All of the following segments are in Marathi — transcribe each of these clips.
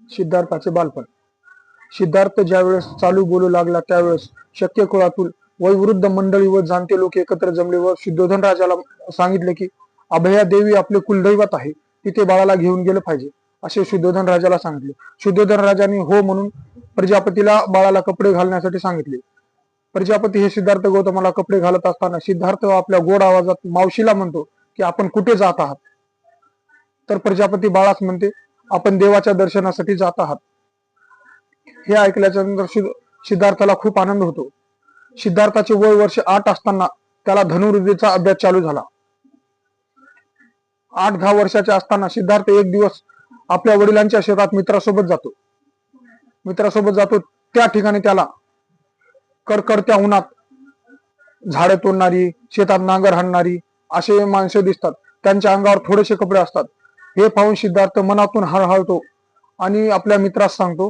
सिद्धार्थाचे बालपण. सिद्धार्थ ज्यावेळेस चालू बोलू लागला त्यावेळेस शक्य कुळातून वयोवृद्ध मंडळी व जाणते लोक एकत्र जमले व शुद्धोधन राजाला सांगितले की अभया देवी आपले कुलदैवत आहे, तिथे बाळाला घेऊन गेलं पाहिजे असे शुद्धोधन राजाला सांगितले. शुद्धोधन राजाने हो म्हणून प्रजापतीला बाळाला कपडे घालण्यासाठी सांगितले. प्रजापती हे सिद्धार्थ गौतमाला कपडे घालत असताना सिद्धार्थ आपल्या गोड आवाजात मावशीला म्हणतो की आपण कुठे जात आहात. तर प्रजापती बाळास म्हणते आपण देवाच्या दर्शनासाठी जात आहात. हे ऐकल्याच्या नंतर सिद्धार्थाला खूप आनंद होतो. सिद्धार्थाचे वय वर्ष 8 असताना त्याला धनुर्विद्येचा अभ्यास चालू झाला. 8-10 वर्षाचे असताना सिद्धार्थ एक दिवस आपल्या वडिलांच्या शेतात मित्रासोबत जातो. त्या ठिकाणी त्याला कडकडत्या उन्हात झाडे तोडणारी, शेतात नांगर हाणणारी असे माणसे दिसतात. त्यांच्या अंगावर थोडेसे कपडे असतात. हे पाहून सिद्धार्थ मनातून हळहळतो आणि आपल्या मित्रास सांगतो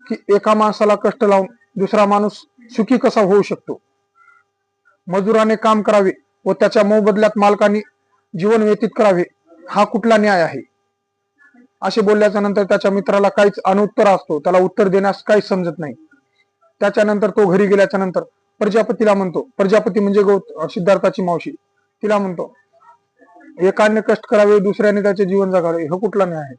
की एका माणसाला कष्ट लावून दुसरा माणूस सुखी कसा होऊ शकतो. मजुराने काम करावे व त्याच्या मोबदल्यात मालकाने जीवन व्यतीत करावे, हा कुठला न्याय आहे. असे बोलल्याच्या नंतर त्याच्या मित्राला काहीच अनुत्तर असतो. त्याला उत्तर देण्यास काहीच समजत नाही. त्याच्यानंतर तो घरी गेल्याच्या नंतर प्रजापतीला म्हणतो, प्रजापती म्हणजे सिद्धार्थाची मावशी, तिला म्हणतो एकाने कष्ट करावे दुसऱ्याने त्याचे जीवन जगावे, हा कुठला न्याय आहे.